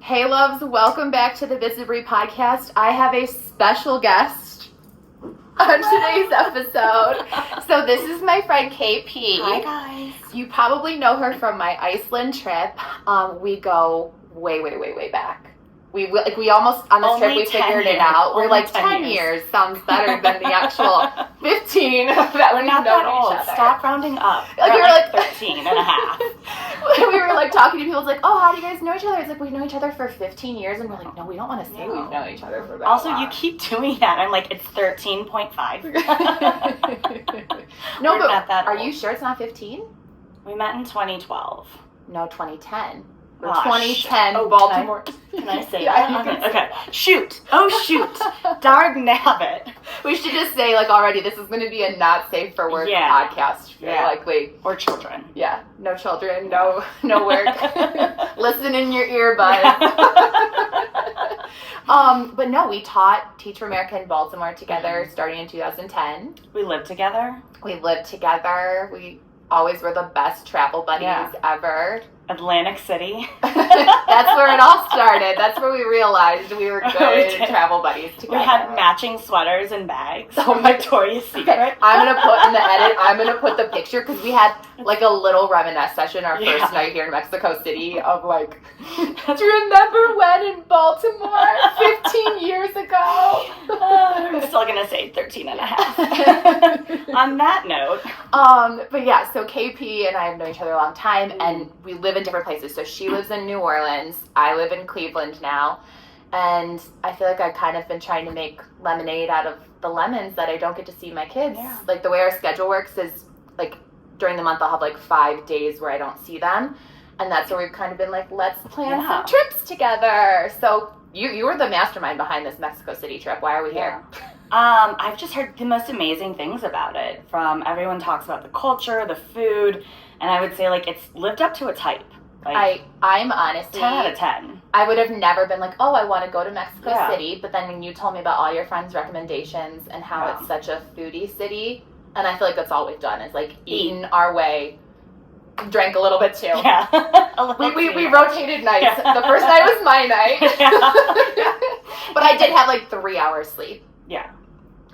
Hey loves, welcome back to the Bits of Bri Podcast. I have a special guest on today's episode. So this is my friend KP. Hi guys. You probably know her from my Iceland trip. We go way back. We almost on this Only trip we 10 figured years. it out. We're Only like 10 years sounds better than the actual 15 that We're we've not known that old. each other. Stop rounding up. Like, We're we were like like 13 and a half. We were like talking to people. It's like, oh, how do you guys know each other? It's like, we know each other for 15 years, and we're like, no, we don't want to say we've known each other for that Also, long. you keep doing that. I'm like, it's 13.5. No, We're but not that are old. you sure it's not 15? We met in 2012. No, 2010. Or Oh, 2010 Oh, Baltimore. Can I say Yeah, you that? can say Okay. Shoot. Oh, shoot. Darg nabbit. We should just say, like, already, this is going to be a not safe for work podcast. Yeah. Likely. Or children. Yeah. No children, no work. Listen in your earbuds. But no, we taught Teach for America in Baltimore together starting in 2010. We lived together. We lived together. We always were the best travel buddies ever. Atlantic City. That's where it all started. That's where we realized we were We good did. travel buddies together. We had matching sweaters and bags Oh from my- Victoria's Secret. Okay, I'm going to put in the edit, I'm going to put the picture, because we had like a little reminisce session our first night here in Mexico City of like, do you remember when in Baltimore 15 years ago? I'm still going to say 13 and a half. On that note. But yeah, so KP and I have known each other a long time, and we live in different places. So she lives in New Orleans. I live in Cleveland now. And I feel like I've kind of been trying to make lemonade out of the lemons that I don't get to see my kids. Yeah. Like, the way our schedule works is, like, during the month I'll have, like, 5 days where I don't see them. And that's where we've kind of been like, let's plan some trips together. So you were the mastermind behind this Mexico City trip. Why are we here? I've just heard the most amazing things about it. From everyone talks about the culture, the food, and I would say, like, it's lived up to its hype. Like, I'm honestly 10 out of 10. I would have never been like, oh, I want to go to Mexico Yeah. City. But then when you told me about all your friends' recommendations and how it's such a foodie city, and I feel like that's all we've done is like eaten our way, drank a little bit too. Yeah. We rotated nights. Yeah. The first night was my night. Yeah. But I did have like 3 hours sleep. Yeah.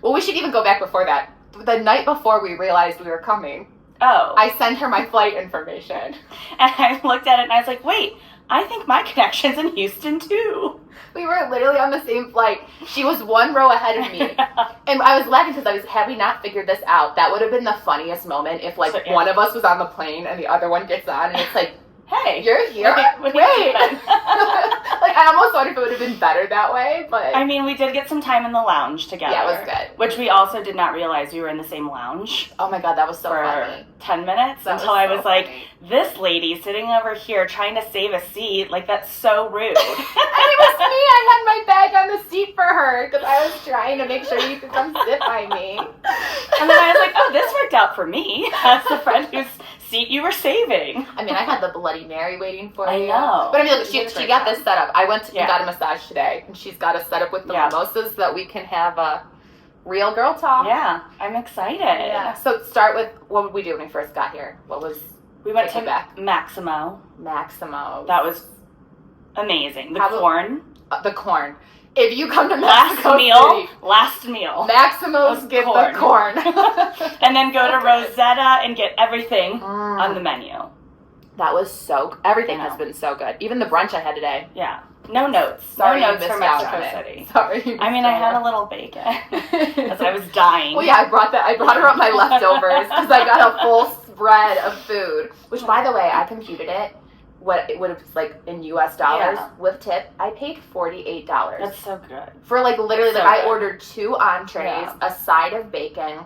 Well, we should even go back before that. The night before we realized we were coming, Oh. I sent her my flight information. And I looked at it and I was like, wait, I think my connection's in Houston too. We were literally on the same flight. She was 1 row ahead of me. And I was laughing because had we not figured this out, that would have been the funniest moment if, like, one of us was on the plane and the other one gets on, and it's like, Hey. you're here? What are Wait. you doing? Like, I almost wondered if it would have been better that way, but... I mean, we did get some time in the lounge together. Yeah, it was good. Which we also did not realize we were in the same lounge. Oh my god, that was so for funny. 10 minutes That until was I so was like, funny. this lady sitting over here trying to save a seat, like, that's so rude. And it was me. I had my bag on the seat for her because I was trying to make sure you could come sit by me. And then I was like, oh, this worked out for me as the friend whose seat you were saving. I mean, I had the Bloody Mary waiting for I you. know. But I mean, look, You she did a great got job. this set up. I went and Yeah. got a massage today, and she's got us set up with the Yeah. mimosas so that we can have a real girl talk. Yeah, I'm excited. Yeah. So start with, what did we do when we first got here? What was We went Take to it back. Maximo. Maximo? That was amazing. The How- corn. The corn. If you come to Last Mexico meal. City, Last meal. Maximo's Was get corn. the corn. And then go to Rosetta and get everything Mm. on the menu. That was everything I has know. been so good. Even the brunch I had today. Yeah. No notes. Sorry, no you notes for missed out on Mexico it. City. Sorry. you I mean, missed I out had on a little bacon it. as I was dying. Well, yeah, I brought her up my leftovers because I got a full spread of food. Which, by the way, I computed it. What it would have, like, in US dollars Yeah. with tip. I paid $48 That's so good. for, like, literally. So Like, I good. ordered 2 entrees, Yeah. a side of bacon,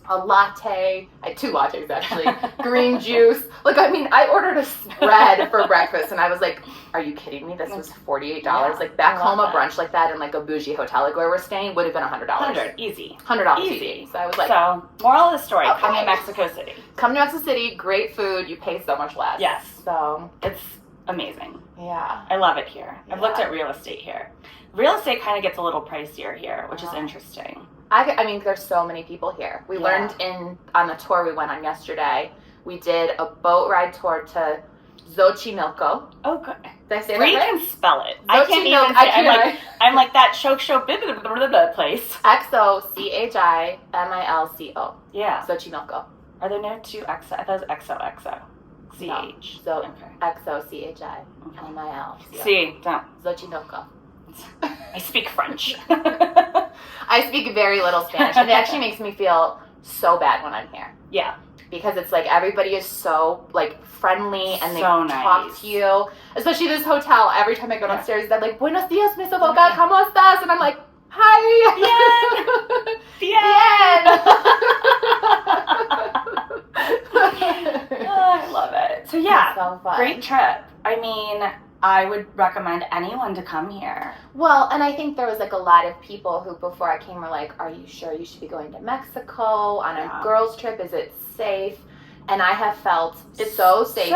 a latte. I had 2 lattes actually. Green juice. Like, I mean, I ordered a spread for breakfast, and I was like, "Are you kidding me? This was $48." Yeah, Like, back I home, a love that. brunch like that in like a bougie hotel, like where we're staying, would have been $100. $100. Easy. $100 Easy. easy. So I was like, So, moral of the story, Okay. come to Mexico City. come to Mexico City, great food, you pay so much less. Yes. So, It's amazing. yeah. I love it here. I've looked Yeah. at real estate here. Real estate kind of gets a little pricier here, which is Yeah. interesting. I mean, there's so many people here. We Yeah. learned on the tour we went on yesterday, we did a boat ride tour to Xochimilco. Oh, good. Did I say Bri that right? can spell it. I can't even say it. I'm like that show place. Xochimilco. Yeah. Xochimilco. Are there no two X? I thought it was XOXO. CH. No. Okay. XOCHIMIL. See, don't. Xochimilco. I speak French. I speak very little Spanish, and it actually makes me feel so bad when I'm here. Yeah. Because it's like everybody is so like friendly and they So talk nice. to you. Especially this hotel. Every time I go downstairs, they're like, "Buenos dias, Miss Avoca, ¿cómo estás?" And I'm like, "Hi." Bien. Bien. Oh, I love it. So yeah, It's so fun. great trip. I mean, I would recommend anyone to come here. Well, and I think there was like a lot of people who before I came were like, "Are you sure you should be going to Mexico on a girls' trip? Is it safe?" And I have felt it's so safe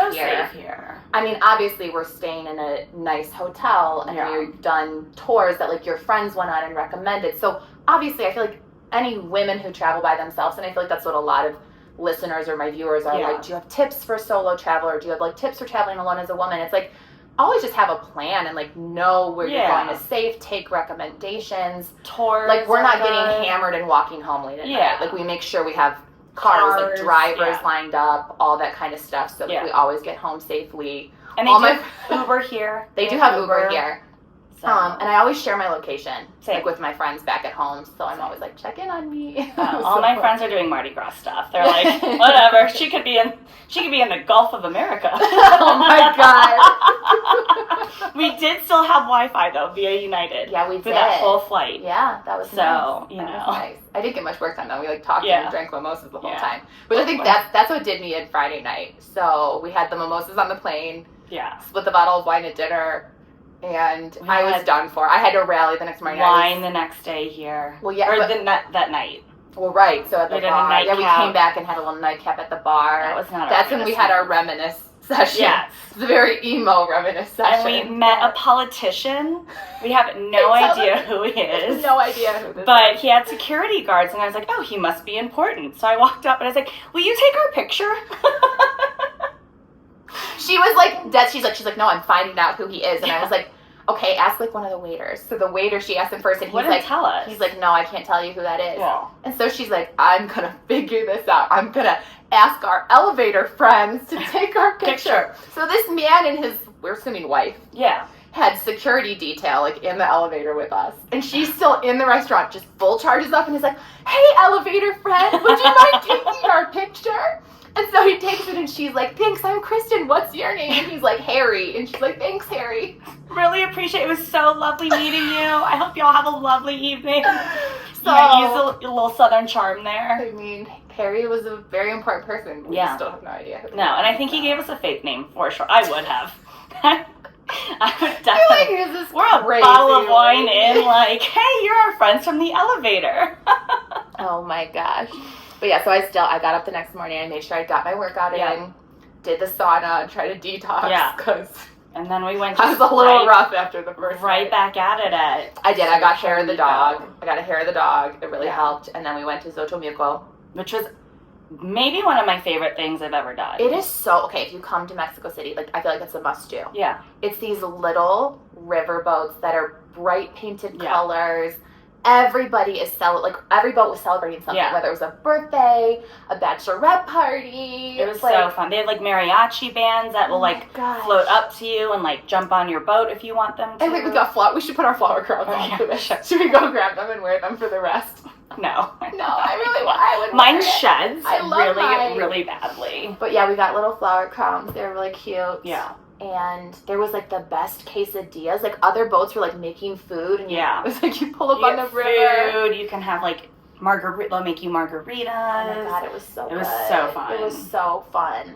here. I mean, obviously we're staying in a nice hotel and we've done tours that like your friends went on and recommended. So obviously I feel like any women who travel by themselves, and I feel like that's what a lot of listeners or my viewers are like, do you have tips for solo travel, or do you have like tips for traveling alone as a woman? It's like, always just have a plan and like know where you're going is safe, take recommendations. Tours. Like we're not getting hammered and walking home late at night. Like we make sure we have cars like drivers lined up, all that kind of stuff, so that we always get home safely. And they do have Uber here. They do have Uber here. So. And I always share my location Same. like with my friends back at home, so I'm always like, check in on me. All my friends are doing Mardi Gras stuff. They're like, whatever. She could be in the Gulf of America. Oh my god. We did still have Wi-Fi though via United. Yeah, we did. For that whole flight. Yeah, that was so nice. You know, nice. I didn't get much work done though. We like talked and drank mimosas the whole time, which I think that's what did me in Friday night. So we had the mimosas on the plane. Yeah. Split the bottle of wine at dinner. And I was done for. I had to rally the next morning. Wine the next day here. Well, yeah. Or that night. Well, right. So at the bar. Yeah, we came back and had a little nightcap at the bar. That was not That's when we had our reminisce session. Yes. It's a very emo reminisce session. And we met a politician. We have no idea who he is. No idea who this is. But he had security guards, and I was like, oh, he must be important. So I walked up, and I was like, will you take our picture? She was like, dead. She's like, no, I'm finding out who he is. And I was like, okay, ask like one of the waiters. So the waiter, she asked him first, and he's like, tell us. He's like, no, I can't tell you who that is. Yeah. And so she's like, I'm gonna figure this out. I'm gonna ask our elevator friends to take our picture. So this man and his, we're assuming wife, had security detail like in the elevator with us, and she's still in the restaurant, just full charges up, and he's like, hey, elevator friend, would you mind taking our picture? And so he takes it, and she's like, thanks, I'm Kristen, what's your name? And he's like, Harry. And she's like, thanks, Harry. Really appreciate it. It was so lovely meeting you. I hope y'all have a lovely evening. So, use a little southern charm there. I mean, Harry was a very important person. We still have no idea who. No, and I think he gave us a fake name for sure. I would have. I would definitely. We're a bottle of wine in, like, hey, you're our friends from the elevator. Oh my gosh. But yeah, so I got up the next morning, I made sure I got my workout in, did the sauna, and tried to detox, and then we went I was a little rough after the first night. Back at it I did, I got hair of the dog. It really helped, and then we went to Xochimilco. Which was maybe one of my favorite things I've ever done. It is so, okay, if you come to Mexico City, like, I feel like it's a must-do. Yeah. It's these little river boats that are bright painted colors. Everybody is every boat was celebrating something, whether it was a birthday, a bachelorette party. It was so fun. They had like mariachi bands that will float up to you and like jump on your boat if you want them to. And we should put our flower crowns on for this. Should we go grab them and wear them for the rest? No. No, I would. Mine sheds mine. really badly. But yeah, we got little flower crowns. They're really cute. Yeah. And there was like the best quesadillas. Like other boats were like making food, and it was like you pull up on the river. Food. You can have like margarita. They'll make you margaritas. Oh my god, it was so. It was so fun. It was so fun.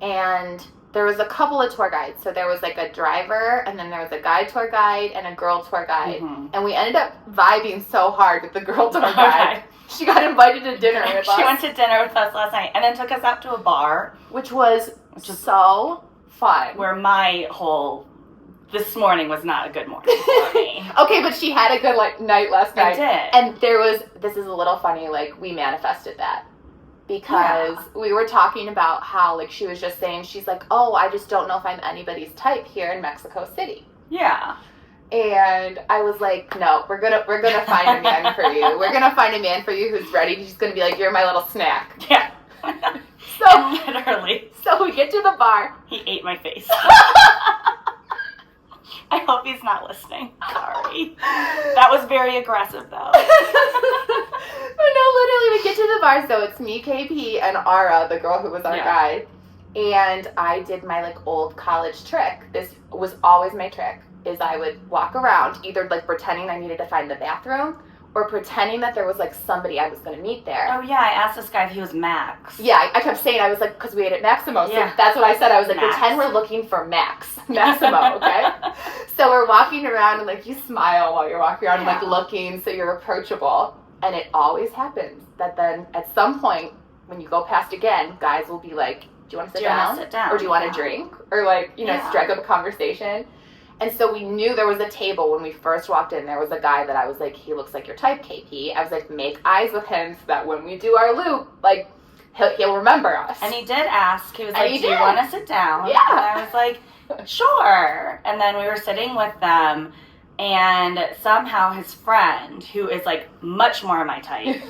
And there was a couple of tour guides. So there was like a driver, and then there was a guy tour guide and a girl tour guide. Mm-hmm. And we ended up vibing so hard with the girl tour guide. She got invited to dinner with us. She went to dinner with us last night, and then took us out to a bar, which was so fun. Where this morning was not a good morning for me. Okay, but she had a good night last night. I did. And this is a little funny, like we manifested that. because we were talking about how, like, she was just saying, she's like, oh, I just don't know if I'm anybody's type here in Mexico City. Yeah. And I was like, no, we're gonna find a man for you. We're gonna find a man for you who's ready. He's gonna be like, you're my little snack. Yeah. So literally. So we get to the bar. He ate my face. I hope he's not listening. Sorry. That was very aggressive, though. No, literally, we get to the bar. So it's me, KP, and Ara, the girl who was our guide. And I did my, like, old college trick. This was always my trick, is I would walk around, either, like, pretending I needed to find the bathroom or pretending that there was, like, somebody I was going to meet there. Oh, yeah, I asked this guy if he was Max. Yeah, I kept saying, I was like, because we ate at Maximo. So that's what I said. I was like, Max. Pretend we're looking for Maximo, okay? So we're walking around, and, like, you smile while you're walking around, like, looking, so you're approachable. And it always happens that then, at some point, when you go past again, guys will be like, do you want to sit down? Or do you want to drink? Or, like, you know, strike up a conversation. And so we knew there was a table when we first walked in. There was a guy that I was like, he looks like your type, KP. I was like, make eyes with him so that when we do our loop, like, he'll remember us. And he did ask. He was like, do you want to sit down? Yeah. And I was like, sure. And then we were sitting with them, and somehow his friend, who is, like, much more my type,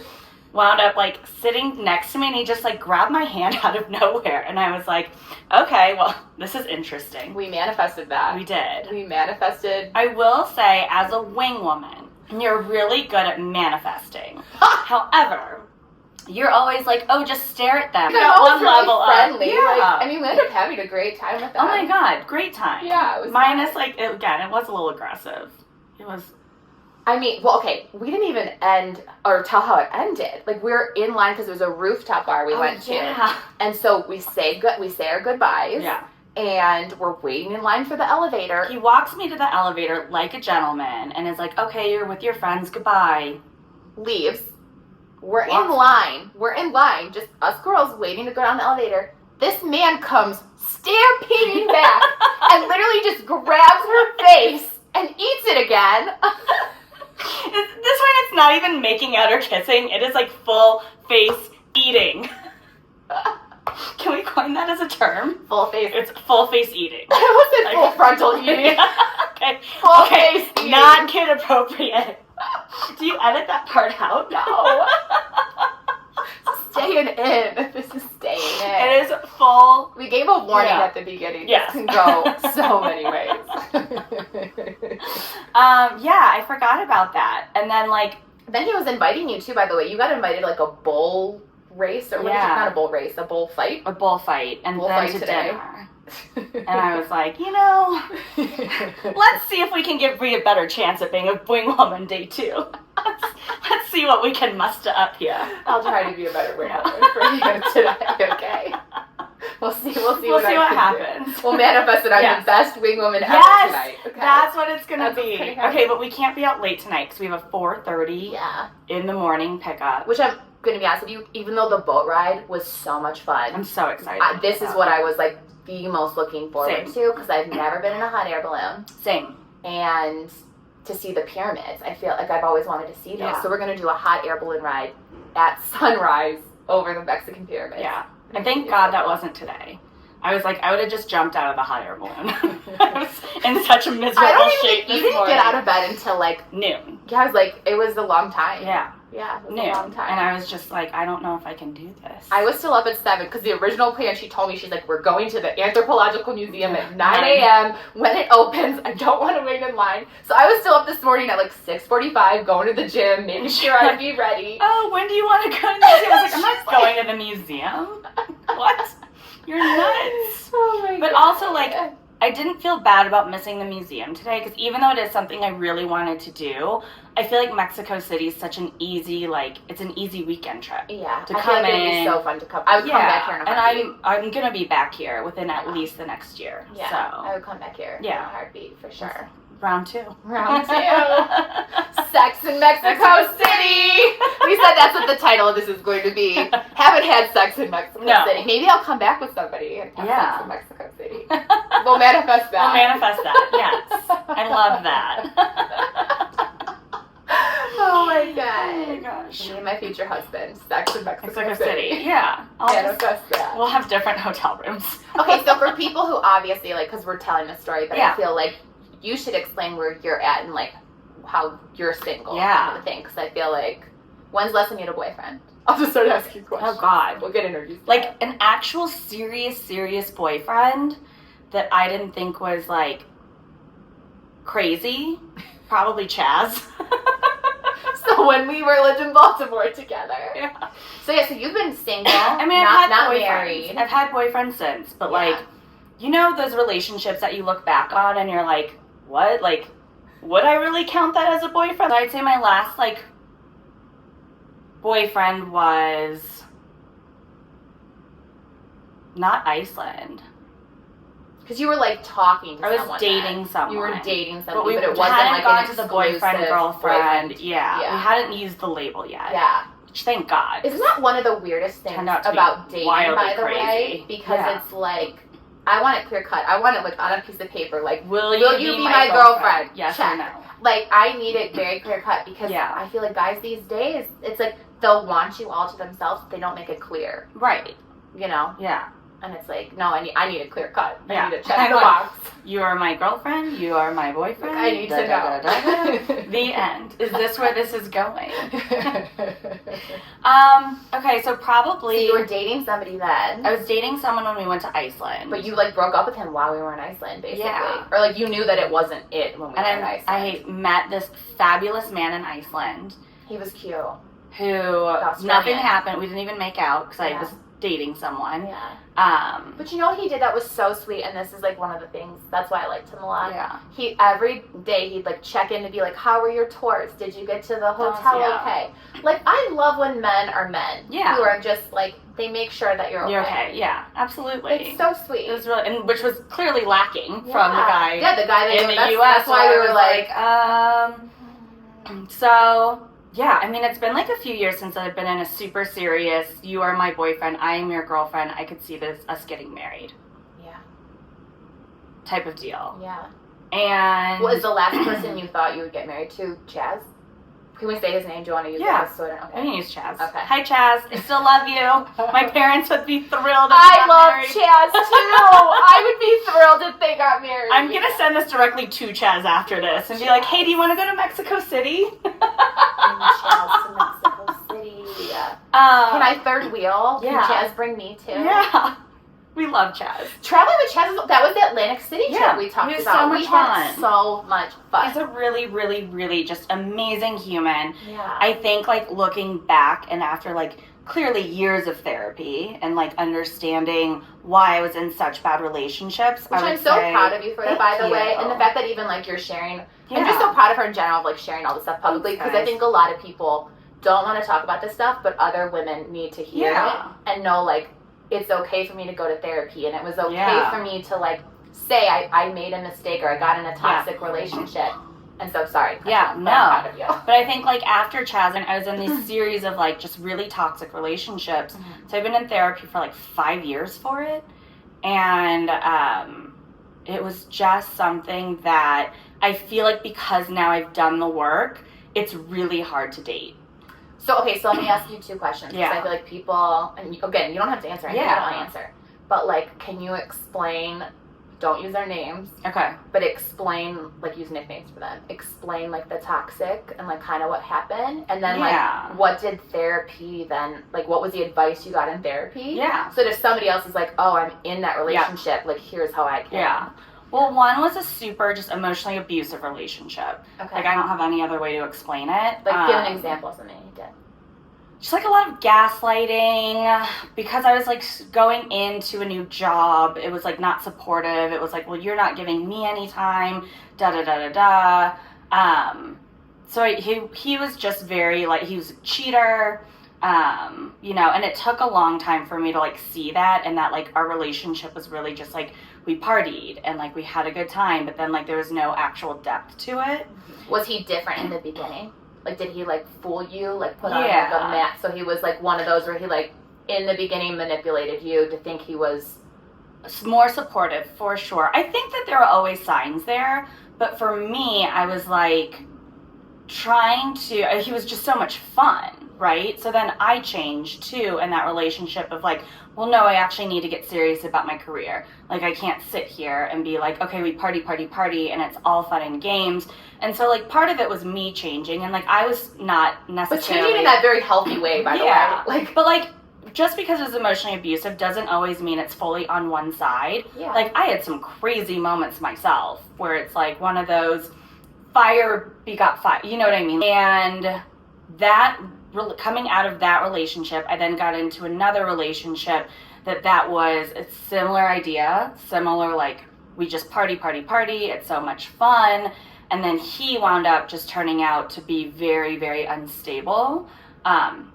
wound up, like, sitting next to me, and he just, like, grabbed my hand out of nowhere. And I was like, okay, well, this is interesting. We manifested that. We did. We manifested. I will say, as a wing woman, you're really good at manifesting. However, you're always like, oh, just stare at them. They're always one level friendly. up. Yeah. Like, I mean, we ended up having a great time with them. Oh, my God. Great time. Yeah, it was Minus, like, again, it was a little aggressive. It was... I mean, well, okay, we didn't even end or tell how it ended. Like, we were in line because it was a rooftop bar we went to. Yeah. And so we say our goodbyes. Yeah. And we're waiting in line for the elevator. He walks me to the elevator like a gentleman and is like, okay, you're with your friends, goodbye. Leaves. We're in line. We're in line, just us girls waiting to go down the elevator. This man comes stampeding back and literally just grabs her face and eats it again. This one, it's not even making out or kissing. It is like full face eating. Can we coin that as a term? Full face. It's full face eating. I almost said full frontal eating. Okay. Full face eating. Not kid appropriate. Do you edit that part out? No. Staying in. This is staying in. It is full. We gave a warning at the beginning. Yes. This can go so many ways. Yeah, I forgot about that. And then, like... Then he was inviting you, too, by the way. You got invited, like, a bull race? Or what is it? Not a bull race. A bull fight? A bull fight. And bull then fight to today. Dinner. And I was like, you know, let's see if we can give Bri a better chance at being a wing woman day 2. Let's see what we can muster up here. I'll try to be a better wing woman for you today, okay? We'll see what happens. We'll manifest that I'm the best wing woman ever tonight. Okay? That's what it's going to be. Okay, but we can't be out late tonight because we have a 4:30 in the morning pickup. Which I'm going to be honest with you, even though the boat ride was so much fun. I'm so excited. This is what I was like the most looking forward to because I've never been in a hot air balloon. Same. And to see the pyramids. I feel like I've always wanted to see those. Yeah. So we're going to do a hot air balloon ride at sunrise over the Mexican pyramids. Yeah. And thank God that wasn't today. I was like, I would have just jumped out of the hot air balloon. I was in such a miserable shape this morning. You didn't get out of bed until like noon. Yeah, I was like, it was a long time. Yeah. Yeah, it was noon. a long time. And I was just like, I don't know if I can do this. I was still up at 7 because the original plan, she told me, she's like, we're going to the Anthropological Museum at 9 a.m. when it opens. I don't want to wait in line. So I was still up this morning at like 6:45 going to the gym, making sure I'd be ready. Oh, when do you want to go to the museum? I was like, I'm not going to the museum. What? You're nuts. Oh my God. But also, like, I didn't feel bad about missing the museum today because even though it is something I really wanted to do, I feel like Mexico City is such an easy, like, it's an easy weekend trip. Yeah. To come in. It would be so fun to come. I would come back here in a heartbeat. And I'm going to be back here within at least the next year. Yeah. So. I would come back here in a heartbeat for sure. Round 2. Round 2. Sex in Mexico City. We said that's what the title of this is going to be. Haven't had sex in Mexico City. Maybe I'll come back with somebody and have sex in Mexico City. We'll manifest that. Yes. I love that. Oh my god. Oh my gosh. Me and my future husband. Sex in Mexico City. Yeah. Manifest that. We'll have different hotel rooms. Okay, so for people who obviously, like, because we're telling the story, but Yeah. I feel like you should explain where you're at and, like, how you're single. Yeah. Kind of thing. Because I feel like, when's the last time you had a boyfriend? I'll just start asking questions. Oh, God. We'll get interviews. Like, an actual serious boyfriend that I didn't think was, like, crazy. Probably Chaz. So when we lived in Baltimore together. Yeah. So yeah, so you've been single. I mean, not I've had boyfriends. married. I've had boyfriends since, but Yeah. like, you know those relationships that you look back on and you're like, what? Like, would I really count that as a boyfriend? I'd say my last, like, boyfriend was not Iceland. Because you were like talking to I was someone. dating someone. You were dating But somebody, we but it wasn't hadn't like gone an to the exclusive boyfriend, girlfriend. boyfriend. Yeah. Yeah. We hadn't used the label yet. Yeah. Which, thank God. Isn't that one of the weirdest things Turned out to be about dating, wildly by the way? crazy. Because Yeah. it's like, I want it clear cut. I want it like on a piece of paper. Like, Will you be my girlfriend? Yes Check. or no? Like, I need it very clear cut because Yeah. I feel like guys these days, it's like they'll want you all to themselves, but they don't make it clear. Right. You know? Yeah. And it's like, no, I need a clear cut. Yeah. I need to check the box. You are my girlfriend. You are my boyfriend. I need to know. The end. Is this where this is going? Okay, so probably... So you were dating somebody then. I was dating someone when we went to Iceland. But you, like, broke up with him while we were in Iceland, basically. Yeah. Or, like, you knew that it wasn't it when we were in Iceland. I met this fabulous man in Iceland He was cute. who Australian. nothing happened. We didn't even make out because Yeah. I was dating someone. Yeah. Um, But you know what he did that was so sweet, and this is, like, one of the things, that's why I liked him a lot. yeah. He, every day, he'd, like, check in to be like, how were your tours? Did you get to the hotel yeah. okay? Like, I love when men are men. Yeah. Who are just, like, they make sure that you're okay. You're okay. Yeah, absolutely. It's so sweet. It was really, and which was clearly lacking from the guy. Yeah, the guy that in the that's, U.S. That's why we where were I like, was so yeah. I mean, it's been like a few years since I've been in a super serious. You are my boyfriend. I am your girlfriend. I could see us getting married. yeah, Type of deal. yeah. And Was the last person you thought you would get married to Chaz? Can we say his name? Do you want to use Yeah. that? So I don't. I Okay. can use Chaz. Okay. Hi, Chaz. I still love you. My parents would be thrilled if I we got love married. Chaz too. I would be thrilled if they got married. I'm gonna send this directly to Chaz after this and be like, "Hey, do you want to go to Mexico City?" Chaz to Mexico City. Can I third wheel? Yeah. Can Chaz bring me too? Yeah, we love Chaz. Traveling with Chaz, that was the Atlantic City trip Yeah, we talked he was about. so much we had fun. so much fun. He's a really, really, really just amazing human. Yeah. I think, like, looking back and after, like, clearly years of therapy and, like, understanding why I was in such bad relationships. Which I'm so proud of you for that, by the way. And the fact that even, like, you're sharing. Yeah. I'm just so proud of her in general of, like, sharing all this stuff publicly. Because I think a lot of people don't want to talk about this stuff, but other women need to hear it and know, like, it's okay for me to go to therapy. And it was okay for me to, like, say I made a mistake or I got in a toxic relationship. And so sorry. I'm proud of you. But I think, like, after Chaz, and I was in this series of, like, just really toxic relationships. Mm-hmm. So I've been in therapy for, like, 5 years for it. And it was just something that I feel like because now I've done the work, it's really hard to date. So, okay, so let me ask you two questions. Yeah. Because I feel like people, and again, you don't have to answer anything. Yeah. You don't answer. But, like, can you explain, don't use their names, Okay. but explain, like, use nicknames for them. Explain, like, the toxic and, like, kind of what happened. And then, Yeah. like, what did therapy then, like, what was the advice you got in therapy? Yeah. So that if somebody else is like, oh, I'm in that relationship, like, here's how I can. Yeah. Well, one was a super just emotionally abusive relationship. Okay. Like, I don't have any other way to explain it. Like, give an example of something you did. Just, like, a lot of gaslighting. Because I was, like, going into a new job, it was, like, not supportive. It was like, well, you're not giving me any time, da-da-da-da-da. So he was just very, like, he was a cheater, you know, and it took a long time for me to, like, see that, and that, like, our relationship was really just, like, we partied, and, like, we had a good time, but then, like, there was no actual depth to it. Was he different in the beginning? Like, did he, like, fool you? Like, put on, Yeah. like, a mask? So he was, like, one of those where he, like, in the beginning manipulated you to think he was... More supportive, for sure. I think that there were always signs there, but for me, I was, like, he was just so much fun, right? So then I changed too in that relationship of like, well, no, I actually need to get serious about my career. Like, I can't sit here and be like, okay, we party, and it's all fun and games. And so, like, part of it was me changing, and, like, I was not necessarily... But changing in that very healthy way, by the way. Like, but, like, just because it was emotionally abusive doesn't always mean it's fully on one side. Yeah. Like, I had some crazy moments myself where it's, like, one of those fire begot fire, you know what I mean? And that... coming out of that relationship, I then got into another relationship that was a similar idea, similar, like, we just party, it's so much fun, and then he wound up just turning out to be very, very unstable.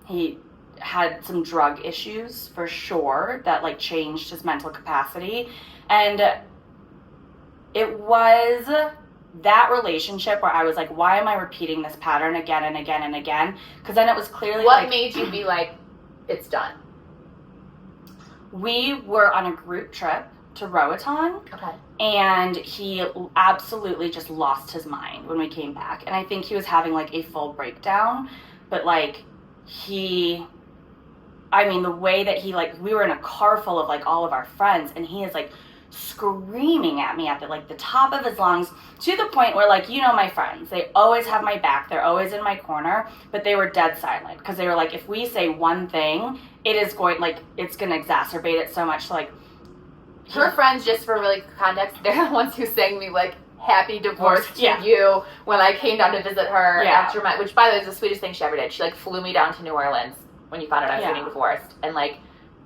He had some drug issues, for sure, that, like, changed his mental capacity, and it was... that relationship where I was like, why am I repeating this pattern again and again and again? Because then it was clearly What made you be like, it's done? We were on a group trip to Roatan. Okay. And he absolutely just lost his mind when we came back. And I think he was having like a full breakdown. But like, the way that he, like, we were in a car full of like all of our friends, and he is like screaming at me at the top of his lungs, to the point where, like, you know, my friends, they always have my back, they're always in my corner, but they were dead silent, because they were like, if we say one thing, it's going to exacerbate it so much. So, like, her friends, just for really context, they're the ones who sang me like happy divorce to you when I came down to visit her after which, by the way, is the sweetest thing she ever did. She like flew me down to New Orleans when you found out I was getting divorced, and like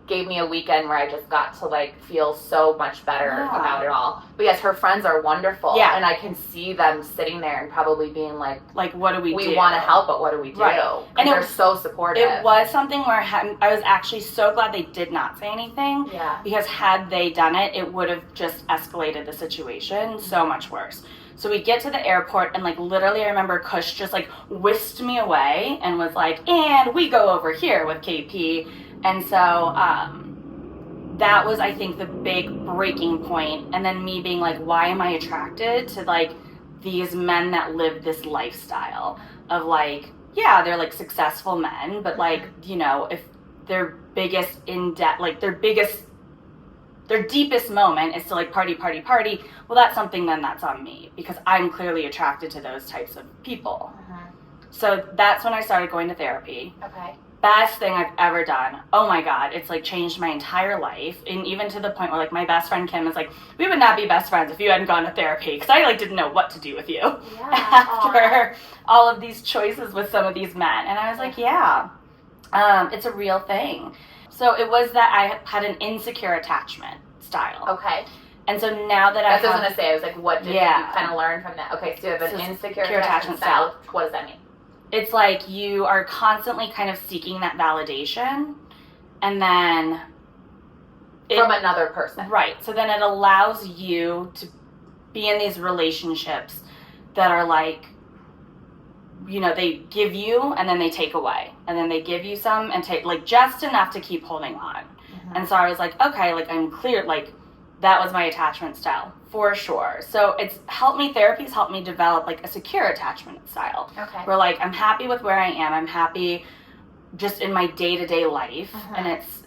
gave me a weekend where I just got to like feel so much better about it all. But yes, her friends are wonderful. Yeah. And I can see them sitting there and probably being like, what do we do? We want to help, but what do we do? Right. And they're so supportive. It was something where I was actually so glad they did not say anything. Yeah. Because had they done it, it would have just escalated the situation so much worse. So we get to the airport, and, like, literally I remember Kush just, like, whisked me away and was like, and we go over here with KP. And so that was, I think, the big breaking point. And then me being like, why am I attracted to, like, these men that live this lifestyle of, like, yeah, they're, like, successful men, but, like, you know, if their biggest their deepest moment is to, like, party, well, that's something then that's on me, because I'm clearly attracted to those types of people. So that's when I started going to therapy. Okay. Best thing I've ever done. Oh my God, it's like changed my entire life. And even to the point where, like, my best friend Kim is like, we would not be best friends if you hadn't gone to therapy, because I, like, didn't know what to do with you after all of these choices with some of these men. And I was like, it's a real thing. So it was that I had an insecure attachment style. Okay. And so now that I was going to say, I was like, what did you kind of learn from that? Okay, so you have an insecure attachment style. What does that mean? It's like you are constantly kind of seeking that validation, and then... from another person. Right. So then it allows you to be in these relationships that are like, you know, they give you and then they take away. And then they give you some and take, like, just enough to keep holding on. And so I was like, okay, like, I'm clear, like, that was my attachment style, for sure. So therapy's helped me develop, like, a secure attachment style. Okay. Where, like, I'm happy with where I am. I'm happy just in my day-to-day life. And it's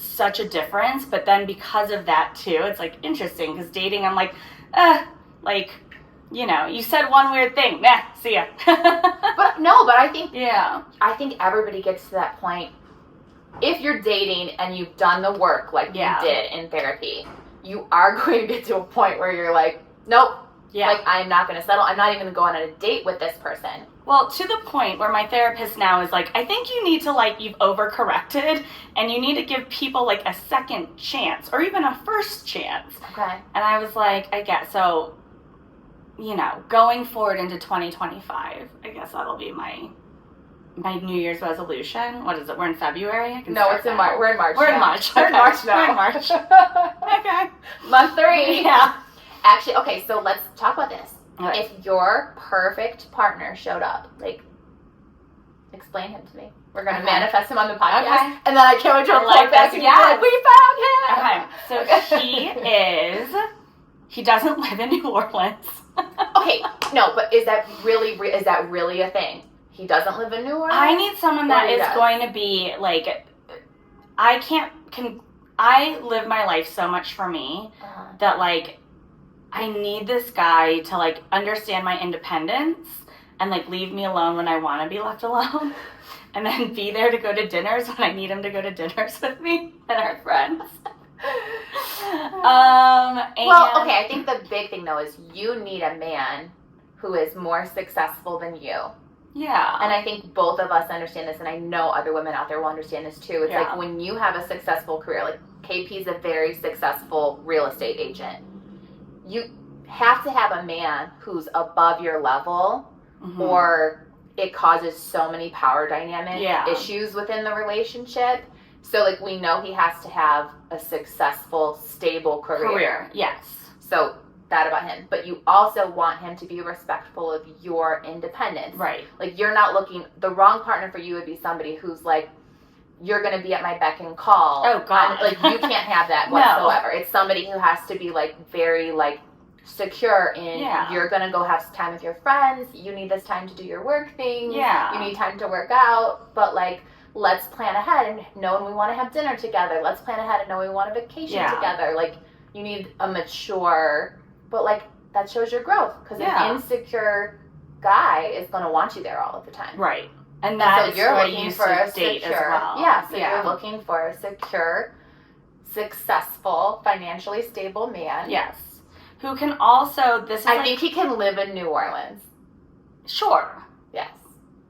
such a difference. But then because of that, too, it's, like, interesting. Because dating, I'm like, like, you know, you said one weird thing. Nah, see ya. But I think... yeah. I think everybody gets to that point. If you're dating and you've done the work like you did in therapy, you are going to get to a point where you're like, nope. Yeah. Like, I'm not going to settle. I'm not even going to go on a date with this person. Well, to the point where my therapist now is like, I think you need to, like, you've overcorrected, and you need to give people, like, a second chance or even a first chance. Okay. And I was like, I guess. So, you know, going forward into 2025, I guess that'll be my New Year's resolution. What is it? We're in February? No, it's in March. We're in March. We're in March. We're in March now. We're in March. Okay. Month 3. Yeah. Actually, okay, so let's talk about this. Right. If your perfect partner showed up, like, explain him to me. We're going to manifest him on the podcast. Okay. And then I can't wait to report back and be like, we found him! Okay, so he doesn't live in New Orleans. Okay, no, but is that really a thing? He doesn't live in New Orleans? I need someone that is going to be, like, I live my life so much for me that, like, I need this guy to, like, understand my independence and, like, leave me alone when I want to be left alone. And then be there to go to dinners when I need him to go to dinners with me and our friends. Well, okay, I think the big thing, though, is you need a man who is more successful than you. Yeah. And I think both of us understand this, and I know other women out there will understand this, too. It's like when you have a successful career, like KP's a very successful real estate agent. You have to have a man who's above your level or it causes so many power dynamic issues within the relationship. So, like, we know he has to have a successful, stable career. Yes. So, that about him. But you also want him to be respectful of your independence. Right. Like, you're not looking... The wrong partner for you would be somebody who's, like, you're going to be at my beck and call. Oh, God. Like, you can't have that whatsoever. No. It's somebody who has to be, like, very, like, secure in you're going to go have time with your friends. You need this time to do your work things. Yeah. You need time to work out. But, like... Let's plan ahead and know when we want to have dinner together. Let's plan ahead and know when we want a vacation together. Like, you need a mature, but, like, that shows your growth. Because an insecure guy is going to want you there all of the time. Right. And that is you're what looking you for a date secure, as well. Yeah, so you're looking for a secure, successful, financially stable man. Yes. Who can also, I think he can live in New Orleans. Sure. Yes.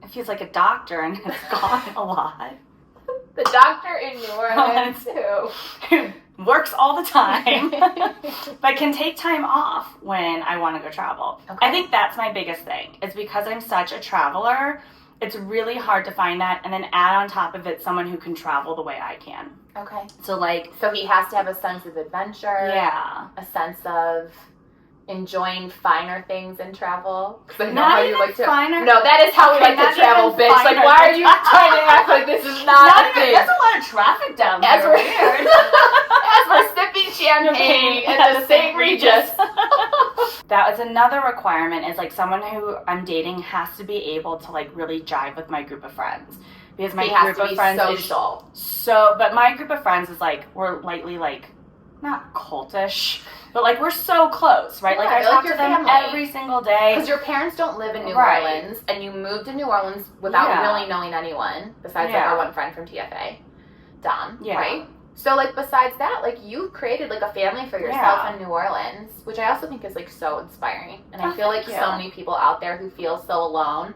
If he's like a doctor and has gone a lot. The doctor in New Orleans, who works all the time, but can take time off when I want to go travel. Okay. I think that's my biggest thing. It's because I'm such a traveler, it's really hard to find that, and then add on top of it someone who can travel the way I can. Okay. So, like... So he has to have a sense of adventure. Yeah. A sense of... enjoying finer things in travel. Because I know how you like to. Finer. No, that is how we like to travel, bitch. Like, why are you trying to act like this is not a thing? There's a lot of traffic down there. Weird. As we're sipping champagne at the St. Regis. That was another requirement, is like someone who I'm dating has to be able to like really jive with my group of friends. Because my group of friends social. But my group of friends is like, we're lightly like, not cultish, but like we're so close, right? Like I talk to them every single day. Because your parents don't live in New Orleans, and you moved to New Orleans without really knowing anyone besides like our one friend from TFA, Dom, right? So like besides that, like you created like a family for yourself in New Orleans, which I also think is like so inspiring. And I feel like so many people out there who feel so alone,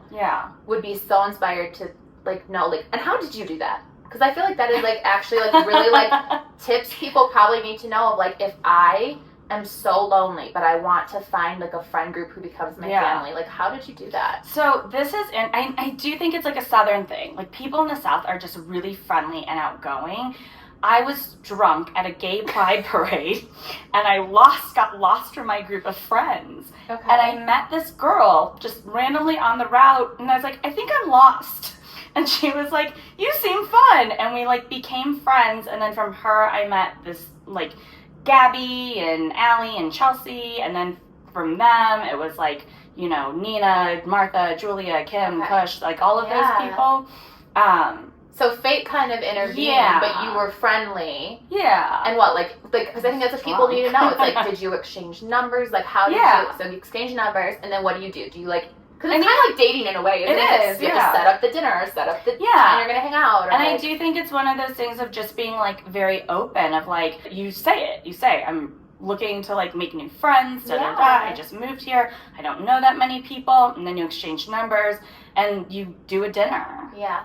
would be so inspired to like know like. And how did you do that? Because I feel like that is, like, actually, like, really, like, tips people probably need to know of, like, if I am so lonely, but I want to find, like, a friend group who becomes my family. Like, how did you do that? So, this is, and I do think it's, like, a Southern thing. Like, people in the South are just really friendly and outgoing. I was drunk at a gay pride parade, and I got lost from my group of friends. Okay. And I met this girl just randomly on the route, and I was like, I think I'm lost. And she was like, you seem fun. And we, like, became friends. And then from her, I met this, like, Gabby and Allie and Chelsea. And then from them, it was, like, you know, Nina, Martha, Julia, Kim, Kush, like, all of those people. So fate kind of intervened, but you were friendly. Yeah. And what, like, because I think that's what people need to know. It's like, did you exchange numbers? Like, how did you? So you exchange numbers, and then what do? Do you, like... Because it's kind of like dating in a way, isn't it? It is, You have to set up the dinner, set up the time you're going to hang out. And I do think it's one of those things of just being, like, very open of, like, you say it. You say, I'm looking to, like, make new friends, da-da-da. I just moved here. I don't know that many people. And then you exchange numbers, and you do a dinner. Yeah.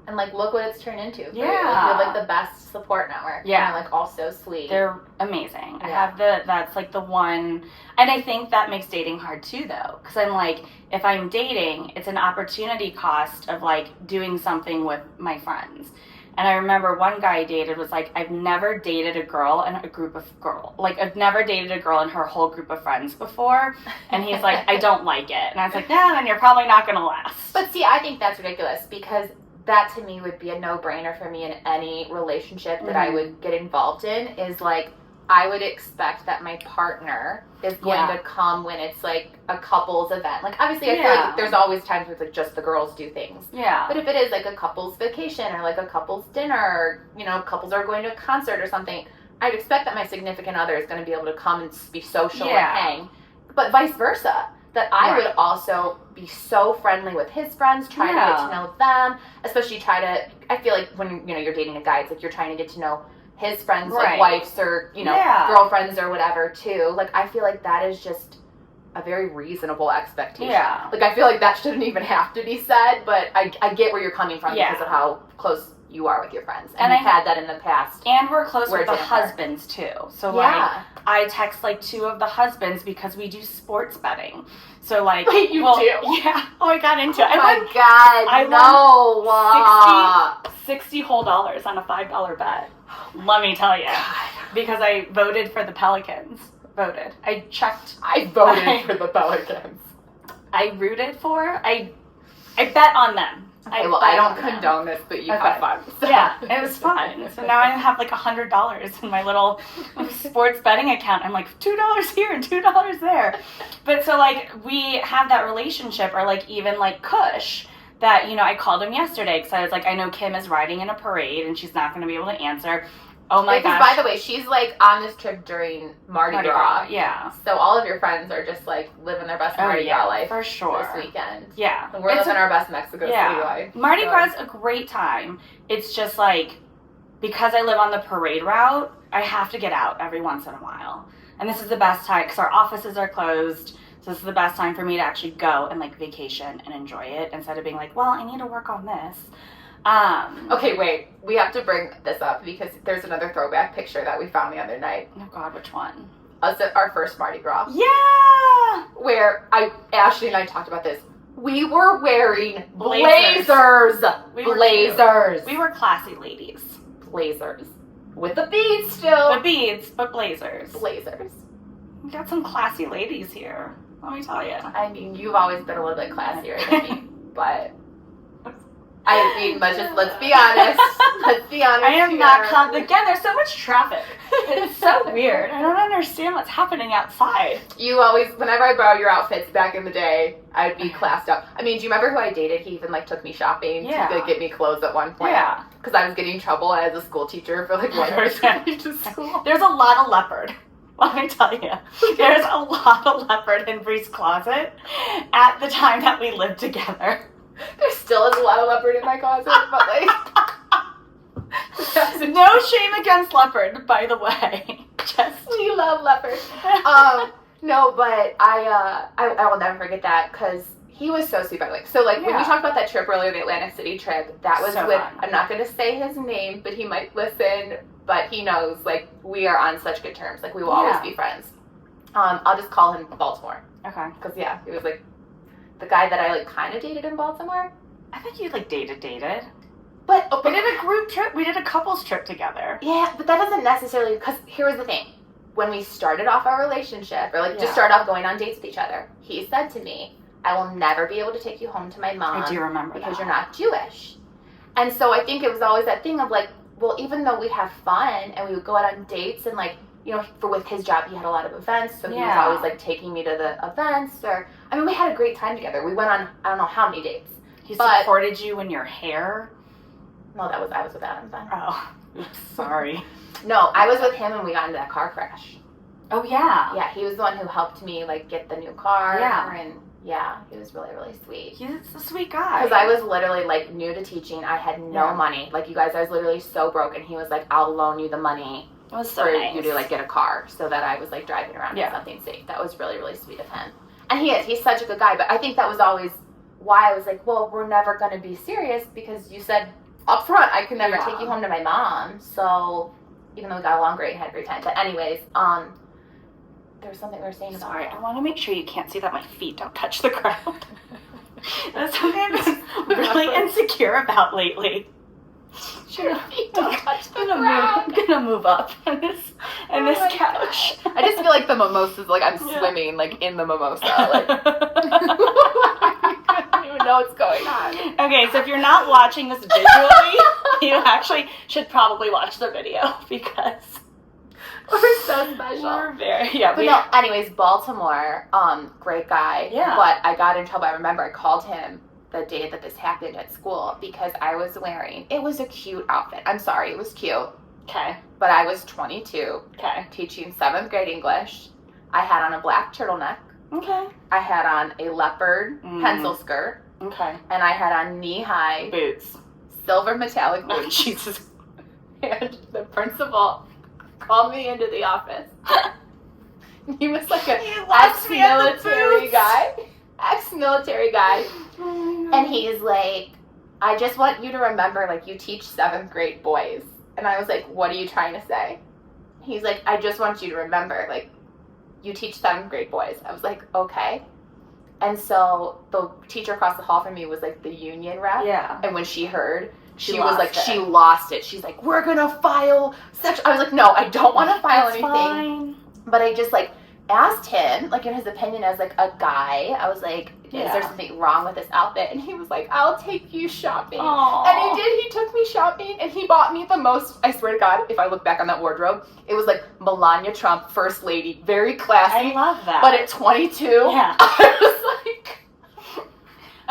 And, like, look what it's turned into. Yeah. Like, you have, like, the best support network. Yeah. And they're, like, all so sweet. They're amazing. I have that's, like, the one... And I think that makes dating hard, too, though. Because I'm, like, if I'm dating, it's an opportunity cost of, like, doing something with my friends. And I remember one guy I dated was like, I've never dated a girl and a group of girls. Like, I've never dated a girl and her whole group of friends before. And he's like, I don't like it. And I was like, nah, then you're probably not going to last. But see, I think that's ridiculous because that to me would be a no-brainer for me in any relationship that I would get involved in is like, I would expect that my partner is going to come when it's like a couple's event. Like obviously I feel like there's always times where it's like just the girls do things. Yeah. But if it is like a couple's vacation or like a couple's dinner, or, you know, couples are going to a concert or something, I'd expect that my significant other is going to be able to come and be social and hang. But vice versa. That I would also be so friendly with his friends, try to get to know them, especially I feel like when, you know, you're dating a guy, it's like you're trying to get to know his friends, like wives or, you know, girlfriends or whatever too. Like, I feel like that is just a very reasonable expectation. Yeah. Like, I feel like that shouldn't even have to be said, but I get where you're coming from because of how close you are with your friends. And you've had that in the past. And we're close with the husbands too. So like, I text like 2 of the husbands because we do sports betting. So like, wait, you do? Yeah. Oh, I got into it. Oh my God, I won $60 whole dollars on a $5 bet. Let me tell you, because I voted for the Pelicans. I checked. I voted for the Pelicans. I rooted for. I bet on them. Okay, well, I don't condone this, but you have fun. So. Yeah, it was fun. So now I have like $100 in my little sports betting account. I'm like, $2 here and $2 there. But so like we have that relationship, or like even like Kush, that, you know, I called him yesterday because I was like, I know Kim is riding in a parade and she's not going to be able to answer. Oh my gosh. By the way, she's like on this trip during Mardi Gras. Yeah. So all of your friends are just like living their best Mardi Gras life. For sure. This weekend. Yeah. And we're living our best Mexico City life. Mardi Gras is a great time. It's just like, because I live on the parade route, I have to get out every once in a while. And this is the best time because our offices are closed. So this is the best time for me to actually go and like vacation and enjoy it instead of being like, well, I need to work on this. Okay, wait. We have to bring this up because there's another throwback picture that we found the other night. Oh God, which one? Us at our first Mardi Gras. Yeah! Where Ashley and I talked about this. We were wearing blazers. Blazers. We were classy ladies. Blazers. With the beads still. The beads, but blazers. Blazers. We got some classy ladies here. Let me tell you. I mean, you've always been a little bit classier than me, but I mean, let's be honest. Let's be honest. I am not again, there's so much traffic. It's so weird. I don't understand what's happening outside. You always, whenever I borrowed your outfits back in the day, I'd be classed up. I mean, do you remember who I dated? He even like took me shopping to get me clothes at one point. Yeah. Because I was getting in trouble as a school teacher for like wearing to school. There's a lot of leopard. Let me tell you, there's a lot of leopard in Bri's closet at the time that we lived together. There still is a lot of leopard in my closet, but like... No shame against leopard, by the way. Just we love leopard. No, but I will never forget that because he was so sweet, by the way. So, like, when you talked about that trip earlier, the Atlantic City trip, that was with... Fun. I'm not going to say his name, but he might listen... But he knows, like, we are on such good terms. Like, we will always be friends. I'll just call him Baltimore. Okay. Because, he was, like, the guy that I, like, kind of dated in Baltimore. I think you, like, dated. But we did a group trip. We did a couples trip together. Yeah, but that doesn't necessarily... Because here was the thing. When we started off our relationship, or, like, just started off going on dates with each other, he said to me, I will never be able to take you home to my mom. I do remember because you're not Jewish. And so I think it was always that thing of, like, well, even though we'd have fun and we would go out on dates and, like, you know, with his job, he had a lot of events, so he was always, like, taking me to the events. I mean, we had a great time together. We went on, I don't know how many dates. He supported you in your hair? No, I was with Adam then. Oh, sorry. No, I was with him and we got into that car crash. Oh, yeah. Yeah, he was the one who helped me, like, get the new car. Yeah. And, yeah, he was really, really sweet. He's a sweet guy. Because I was literally, like, new to teaching. I had no money. Like, you guys, I was literally so broke. And he was like, I'll loan you the money for you to, like, get a car. So that I was, like, driving around in something safe. That was really, really sweet of him. And he's such a good guy. But I think that was always why I was like, well, we're never going to be serious. Because you said up front, I could never take you home to my mom. So even though we got along great and had a great time. But anyways, there was something we were saying about. Sorry, I want to make sure you can't see that my feet don't touch the ground. That's something I'm really insecure about lately. Your feet don't touch the ground. I'm gonna move up on this couch. God. I just feel like the mimosas, like I'm swimming, like in the mimosa. Like, I don't even know what's going on. Okay, so if you're not watching this visually, you actually should probably watch the video because We're so special. We're very, yeah. But no, anyways, Baltimore, great guy. Yeah. But I got in trouble. I remember I called him the day that this happened at school because I was wearing, it was a cute outfit. I'm sorry, it was cute. Okay. But I was 22. Okay. Teaching 7th grade English. I had on a black turtleneck. Okay. I had on a leopard pencil skirt. Okay. And I had on knee-high boots. Silver metallic boots. Oh, Jesus. And the principal called me into the office. He was like an ex-military guy. Ex-military guy. Oh, and he's like, I just want you to remember, like, you teach 7th grade boys. And I was like, what are you trying to say? He's like, I just want you to remember, like, you teach 7th grade boys. I was like, okay. And so the teacher across the hall from me was, like, the union rep. Yeah. And when she heard, she she lost it. She's like, we're going to file sex. I was like, no, I don't want to file anything. Fine. But I just, like, asked him, like, in his opinion as, like, a guy. I was like, is there something wrong with this outfit? And he was like, I'll take you shopping. Aww. And he did. He took me shopping, and he bought me the most, I swear to God, if I look back on that wardrobe, it was, like, Melania Trump, First Lady, very classy. I love that. But at 22, yeah. I was like...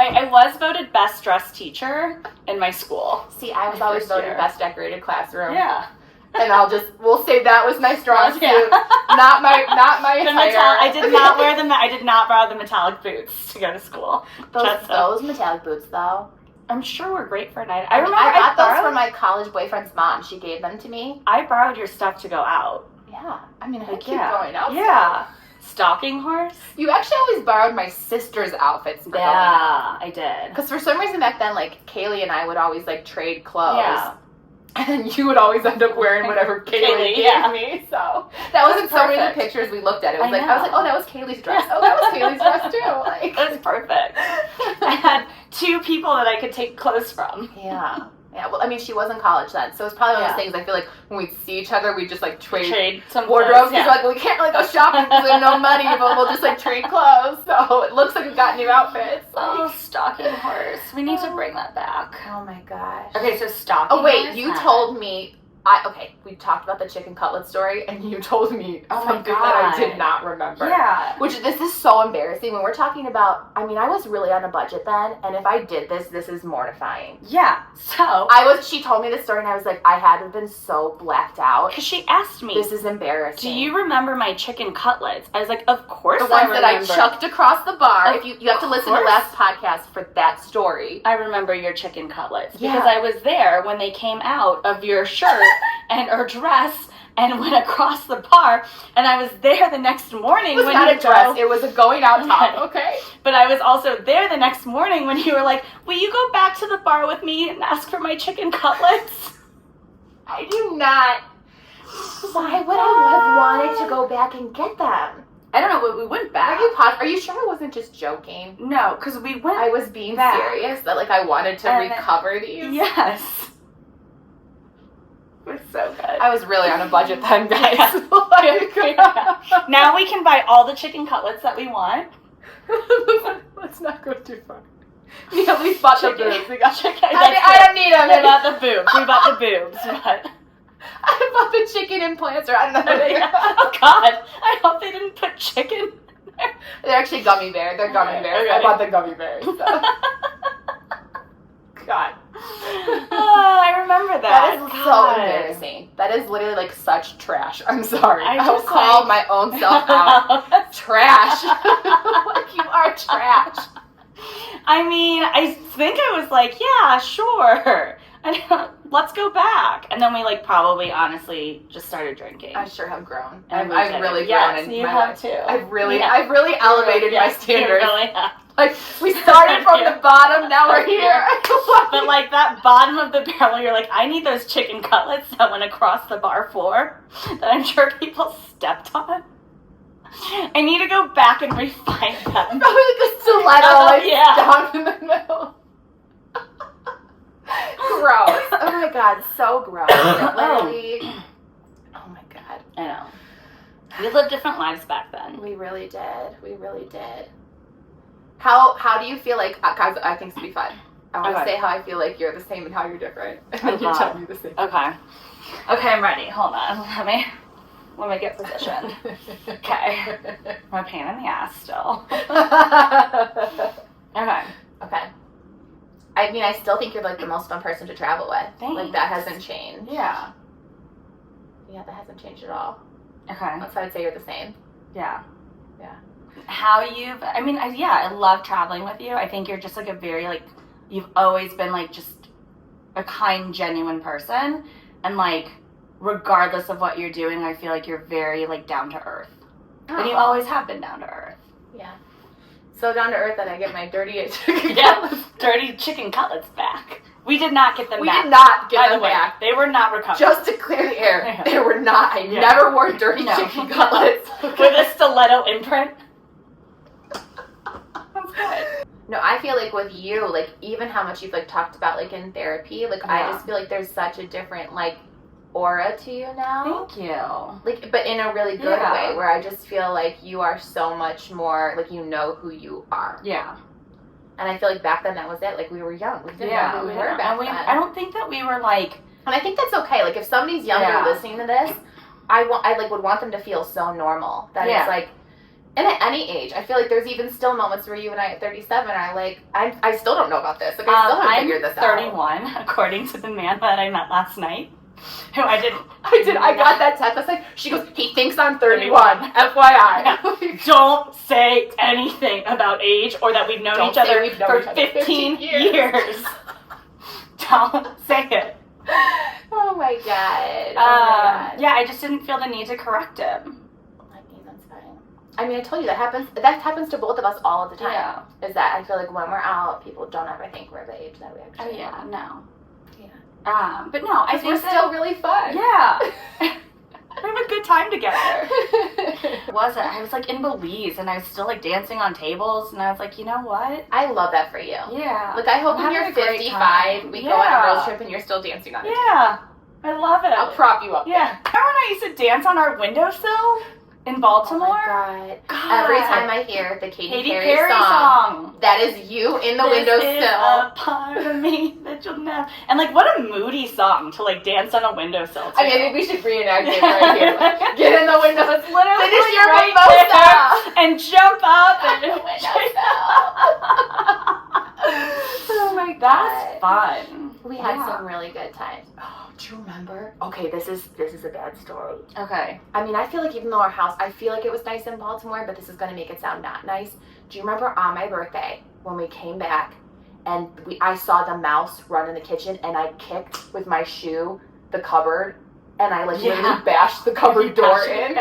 I was voted best dressed teacher in my school. See, I was always voted best decorated classroom. Yeah. And we'll say that was my strong suit. Not my attire. I did not wear I did not borrow the metallic boots to go to school. Those metallic boots, though. I'm sure were great for a night. I got those from my college boyfriend's mom. She gave them to me. I borrowed your stuff to go out. Yeah. I mean, I keep going out. Yeah. Stalking horse? You actually always borrowed my sister's outfits for going out. I did. Because for some reason back then, like, Kaylee and I would always, like, trade clothes. Yeah. And you would always end up wearing whatever Kaylee gave me. So that was in so many pictures we looked at. It was I was like, oh, that was Kaylee's dress. Oh, that was Kaylee's dress too. Like, that was perfect. I had 2 people that I could take clothes from. Yeah. Yeah, well, I mean, she was in college then, so it's probably one of those things. I feel like when we'd see each other, we'd just, like, trade some wardrobes. Because we're like, we can't really go shopping because we have no money, but we'll just, like, trade clothes. So it looks like we got new outfits. Oh, stalking horse. We need to bring that back. Oh, my gosh. Okay, so stalking horse. Oh, wait, you told me... we talked about the chicken cutlet story, and you told me something that I did not remember. Yeah. Which, this is so embarrassing. When we're talking about, I mean, I was really on a budget then, and if I did this is mortifying. Yeah, so... she told me this story, and I was like, I had to have been so blacked out. Because she asked me... This is embarrassing. Do you remember my chicken cutlets? I was like, of course I remember. The ones that I chucked across the bar. If you have to listen to last podcast for that story. I remember your chicken cutlets. Because I was there when they came out of your shirt and her dress and went across the bar, and I was there the next morning. It was not a dress, it was a going out top, okay? But I was also there the next morning when you were like, will you go back to the bar with me and ask for my chicken cutlets? I do not. Why would I have wanted to go back and get them? I don't know, but we went back. Are you sure I wasn't just joking? No, because we went I was being back. serious, that, like, I wanted to recover these? Yes. It was so good. I was really on a budget then, guys. Now we can buy all the chicken cutlets that we want. Let's not go too far. We at least bought the boobs. We got chicken. I don't need them. We bought the boobs. We bought the boobs. But I bought the chicken implants, or I don't know. Oh, God. I hope they didn't put chicken in there. They're actually gummy bears. They're gummy bears. Okay. I bought the gummy bears. So. God. Oh, I remember that. That is so embarrassing. That is literally, like, such trash. I'm sorry. I will call my own self out. Trash. Like, you are trash. I mean, I think I was like, yeah, sure. And let's go back. And then we, like, probably honestly just started drinking. I sure have grown. I've really grown in you my have life. too. I've really elevated my standards. You really have. Like, we started from the bottom, now we're here. But, like, that bottom of the barrel, you're like, I need those chicken cutlets that went across the bar floor that I'm sure people stepped on. I need to go back and refine them. Probably like a stiletto, down in the middle. Gross. Oh my God, so gross. Literally. Oh my God. I know. We lived different lives back then. We really did. How do you feel like, guys, I think this would be fun. I want to say how I feel like you're the same and how you're different. And then you tell me the same. Okay, I'm ready. Hold on. Let me. Let me get positioned. Okay. I'm a pain in the ass still. Okay. Okay. I mean, I still think you're, like, the most fun person to travel with. Thanks. Like, that hasn't changed. Yeah. Yeah, that hasn't changed at all. Okay. That's why I'd say you're the same. Yeah. Yeah. I love traveling with you. I think you're just, like, a very, like, you've always been, like, just a kind, genuine person. And, like, regardless of what you're doing, I feel like you're very, like, down to earth. And you always have been down to earth. Yeah. So down to earth that I get my dirty dirty chicken cutlets back. We did not get them back. We did not get them back. They were not recovered. Just to clear the air, they were not. I never wore dirty chicken cutlets. With a stiletto imprint. That's good. No, I feel like with you, like, even how much you've, like, talked about, like, in therapy, like, I just feel like there's such a different, like, aura to you now. Thank you. Like, but in a really good way, where I just feel like you are so much more, like, you know who you are. Yeah. And I feel like back then that was it. Like, we were young. We didn't know who we were back then. I don't think that we were, like... And I think that's okay. Like, if somebody's younger listening to this, I would want them to feel so normal. That it's, like... And at any age, I feel like there's even still moments where you and I at 37 are like, I still don't know about this. Like, I still haven't figured this out. I'm 31, according to the man that I met last night. Who I got that text. I was like, she goes, he thinks I'm 31. FYI. Don't say anything about age or that we've known each other for 15 years. Don't say it. Oh my god. Yeah, I just didn't feel the need to correct him. I mean, I told you that happens to both of us all of the time. Yeah. Is that I feel like when we're out, people don't ever think we're the age that we actually are. No. Yeah. But no, I think we're still really fun. Yeah. We have a good time together. Was it? I was like in Belize and I was still like dancing on tables and I was like, you know what? I love that for you. Yeah. Like, I hope when you're 55, we go on a girls trip and you're still dancing on it. Yeah. I love it. I'll prop you up. Yeah. Remember when I used to dance on our windowsill? In Baltimore? Oh my God. Every time I hear the Katy Perry song, that is you in the windowsill. This is a part of me that you'll never... And, like, what a moody song to, like, dance on a windowsill to. I mean, I think we should reenact it right here. Like, get in the windowsill. Literally finish your right mimosa. And jump up. On the windowsill. Oh my God. That's fun. We had some really good times. Oh, do you remember? Okay, this is a bad story. Okay. I mean, I feel like even though our house, I feel like it was nice in Baltimore, but this is going to make it sound not nice. Do you remember on my birthday when we came back and I saw the mouse run in the kitchen and I kicked with my shoe the cupboard and I like literally bashed the cupboard door in?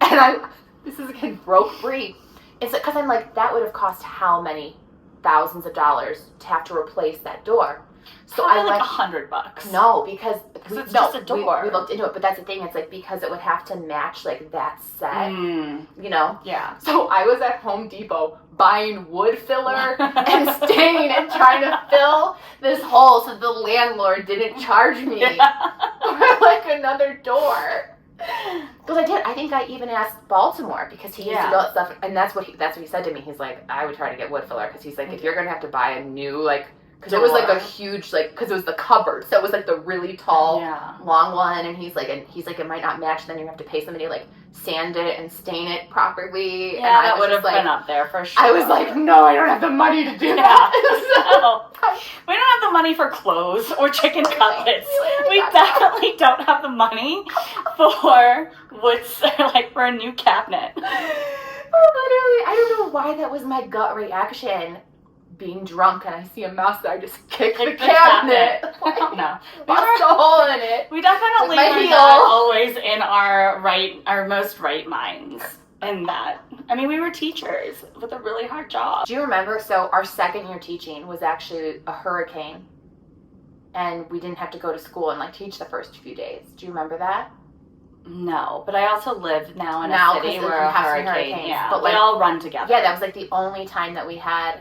And this is again broke Bri. It's because I'm like, that would have cost how many thousands of dollars to have to replace that door. So probably like $100. No, because it's just a door. We looked into it, but that's the thing. It's like because it would have to match like that set, you know. Yeah. So I was at Home Depot buying wood filler and stain and trying to fill this hole so the landlord didn't charge me for like another door. Because I did. I think I even asked Baltimore because he used to do that stuff, and that's what he said to me. He's like, I would try to get wood filler because he's like, if you're gonna have to buy a new like. Because it was like a huge, like, because it was the cupboard. So it was like the really tall, long one. And he's like, it might not match. Then you have to pay somebody to like sand it and stain it properly. Yeah, and that would have been up there for sure. I was like, no, I don't have the money to do that. So, we don't have the money for clothes or chicken cutlets. We definitely don't have the money for for a new cabinet. Literally, I don't know why that was my gut reaction. Being drunk and I see a mouse that I just kick the cabinet. I don't know. Bust a hole in it. We definitely were not always in our most right minds in that. I mean, we were teachers with a really hard job. Do you remember? So our second year teaching was actually a hurricane, and we didn't have to go to school and like teach the first few days. Do you remember that? No, but I also live now in a city where a hurricane. Yeah, but like, we all run together. Yeah, that was like the only time that we had.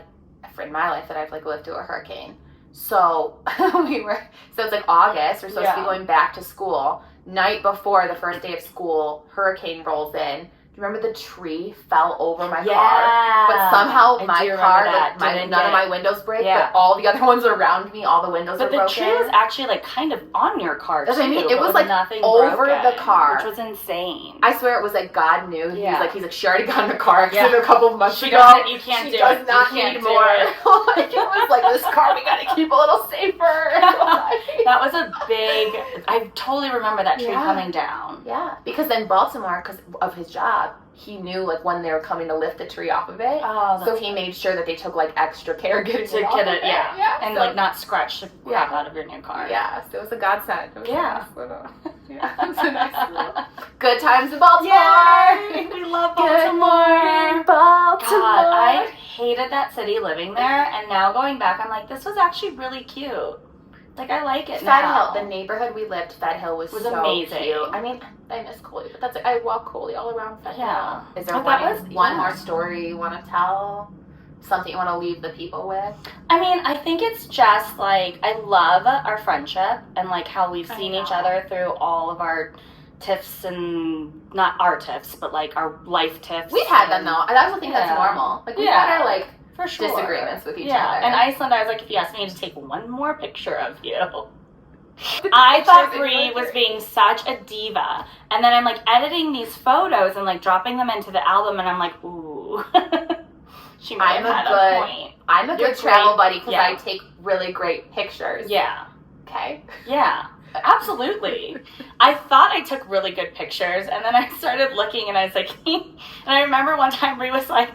In my life that I've like lived through a hurricane. So so it's like August, we're supposed to be going back to school. Night before the first day of school, hurricane rolls in. you remember the tree fell over my Yeah. car? But somehow I my do car, remember like, that. none of my windows break, Yeah. but all the other ones around me, all the windows were But the broken. tree was actually, like, kind of on your car, That's too. what I mean. It was, but like, nothing over broken, the car. which was insane. I swear it was like God knew. Yeah. He's like, she already got in the car Yeah. accident a couple of months She ago. doesn't, you can't do it. She does not You can't need do more. it. Like, it was like, this car, we gotta keep a little safer. That was a big, I totally remember that tree Yeah. coming down. Yeah, because then Baltimore, because of his job, he knew like when they were coming to lift the tree off of it. Oh, So he made sure that they took like extra care getting to it off get of it, yeah. And so, like not scratch the crap out of your new car. Yeah, so it was a godsend. It was Yeah. a nice little, yeah, it was a nice little good times in Baltimore. Yay! We love Good Baltimore. morning, Baltimore. God, I hated that city living there, and now going back, I'm like, this was actually really cute. Like, I like it Fed now. Hill, the neighborhood we lived, Fed Hill was so amazing. cute. I mean, I miss Coley, but that's I walk Coley all around Fed Yeah. Hill. Is there Oh, that one was- more story you want to tell? Something you want to leave the people with? I mean, I think it's just, like, I love our friendship and, like, how we've I seen each know. other through all of our tiffs and, not our tiffs, but, like, our life tiffs. We've had them, though. I also think that's Yeah. normal. Like, we've Yeah. had our, like, For sure. disagreements with each Yeah, other. and Iceland, I was like, if you asked me to take one more picture of you. I thought Bri was being such a diva. And then I'm like editing these photos and like dropping them into the album and I'm like, ooh. She might I'm have a had good- a point. I'm a You're good travel great. buddy because Yeah. I take really great pictures. Yeah. Okay. Yeah. Absolutely. I thought I took really good pictures and then I started looking and I was like, and I remember one time Bri was like,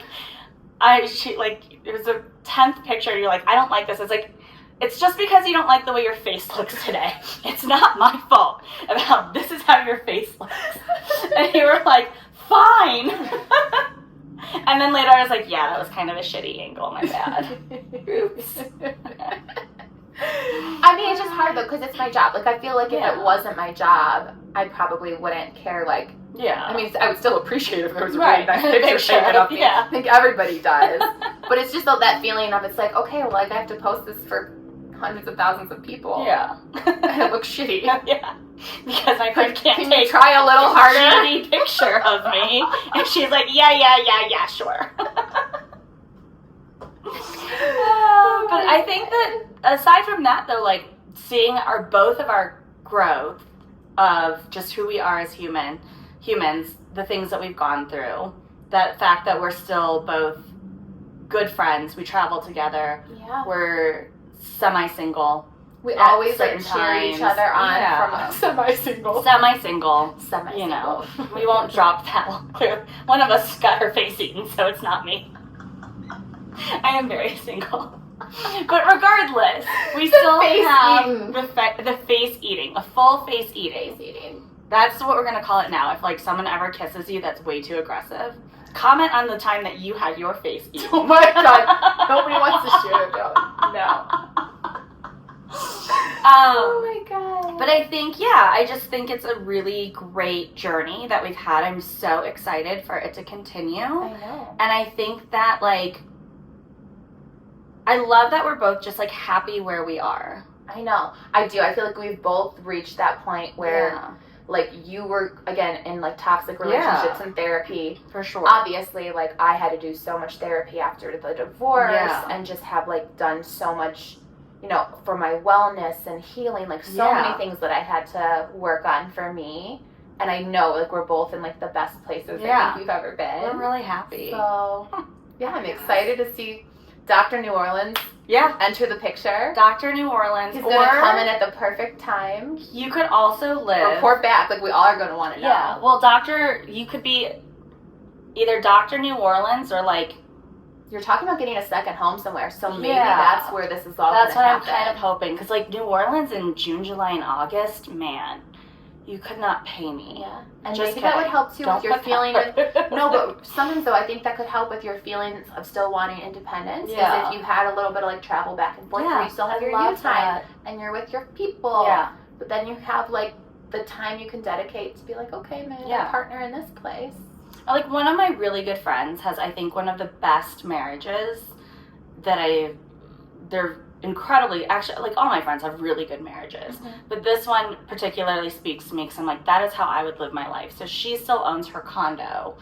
it was a 10th picture and you're like, I don't like this. It's like, it's just because you don't like the way your face looks today. It's not my fault about this is how your face looks. And you were like, fine. And then later I was like, yeah, that was kind of a shitty angle, my bad. Oops. I mean, it's just hard though because it's my job. Like, I feel like if Yeah. it wasn't my job, I probably wouldn't care. Like, Yeah. I mean, I would still appreciate if there was a Right. really nice picture Picture, taken of me. yeah. I think everybody does. But it's just that feeling of it's like, okay, well, like I have to post this for hundreds of thousands of people. Yeah. And it looks shitty. Yeah. Because my friend can't Can take you try a little harder? shitty picture of me. And she's like, yeah, sure. But I think that aside from that though, like seeing both of our growth of just who we are as humans, the things that we've gone through, that fact that we're still both good friends, we travel together, Yeah. we're semi-single. We at always like certain cheer each times. other on Yeah. from semi-single. Semi-single. Semi-single. You know, we won't drop that one. Clear. One of us got her face eaten, so it's not me. I am very single. But regardless, we still face have eating. the face eating, a full face eating. Face eating. That's what we're gonna call it now. If like someone ever kisses you, that's way too aggressive. Comment on the time that you had your face eaten. Oh my god. Nobody wants to shoot it though. No. Oh my god. But I think, yeah, I just think it's a really great journey that we've had. I'm so excited for it to continue. I know. And I think that, like, I love that we're both just, like, happy where we are. I know. I do. I feel like we've both reached that point where, Yeah, like, you were, again, in, like, toxic relationships Yeah. and therapy. for sure. Obviously, like, I had to do so much therapy after the divorce Yeah. and just have, like, done so much, you know, for my wellness and healing. Like, so Yeah. many things that I had to work on for me. And I know, like, we're both in, like, the best places I Yeah. think we've ever been. We're really happy. So, yeah, I'm excited to see Dr. New Orleans Yeah. enter the picture. Dr. New Orleans. He's or going to come in at the perfect time. you could also live. Report back. Like, we all are going to want to know. Yeah. Well, you could be either Dr. New Orleans or, like, You're talking about getting a second home somewhere, so maybe Yeah. that's where this is all going that's to what happen. I'm kind of hoping. Because, like, New Orleans in June, July, and August, man, you could not pay me. Yeah. And Just maybe that would kidding. help, too, Don't with your put feeling that- No, but sometimes, though, I think that could help with your feelings of still wanting independence. Because Yeah. if you had a little bit of, like, travel back and forth, Yeah, where you still have I your you love time, that. and you're with your people. Yeah. But then you have, like, the time you can dedicate to be like, okay, I'm Yeah. a partner in this place. Like, one of my really good friends has, I think, one of the best marriages that they're incredibly, actually, like, all my friends have really good marriages. Mhm. But this one particularly speaks to me because I'm like, that is how I would live my life. So she still owns her condo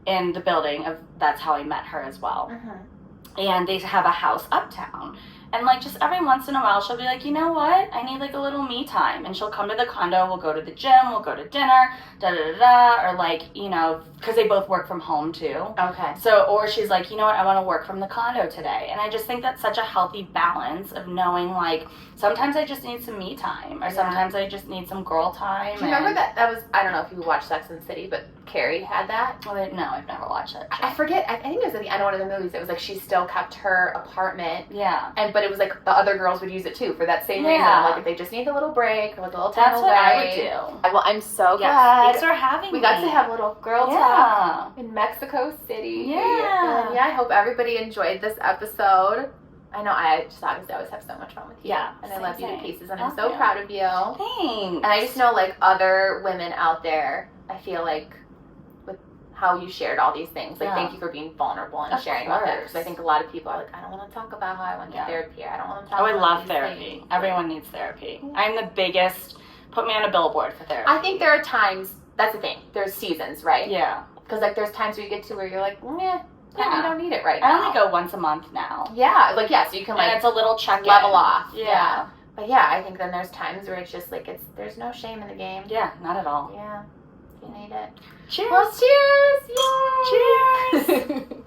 in the building. That's how I met her as well. Mm-hmm. And they have a house uptown. And, like, just every once in a while, she'll be like, you know what? I need, like, a little me time. And she'll come to the condo. We'll go to the gym. We'll go to dinner. Da-da-da-da. Or, like, you know, because they both work from home, too. Okay. So, or she's like, you know what? I want to work from the condo today. And I just think that's such a healthy balance of knowing, like, sometimes I just need some me time. Or sometimes I just need some girl time. Do you remember that was, I don't know if you watched Sex and the City, but Carrie had that? No, I've never watched it. I forget. I think it was at the end of one of the movies. It was like she still kept her apartment. Yeah. But it was like the other girls would use it too for that same reason. Like if they just need a little break or like a little time That's away. what I would do. Well, I'm so glad. Thanks for having me. We got to have a little girl talk in Mexico City. Yeah. And I hope everybody enjoyed this episode. I know I just obviously always have so much fun with you. Yeah. And I love you to pieces and I'm Thank so proud of you. Thanks. And I just know like other women out there, I feel like with how you shared all these things, like thank you for being vulnerable and sharing about that. Because I think a lot of people are like, I don't want to talk about how I went to therapy. I don't want to talk about I love therapy. things. Everyone needs therapy. I'm the biggest, put me on a billboard for therapy. I think there are times, that's the thing, there's seasons, right? Yeah. Because like there's times where you get to where you're like, yeah, you don't need it right I now. only go once a month now. Yeah, like so you can like and it's a little check-in. level off. Yeah. But yeah, I think then there's times where it's just like there's no shame in the game. Yeah, not at all. Yeah. You need it. Cheers. Well, cheers! Yay! Cheers!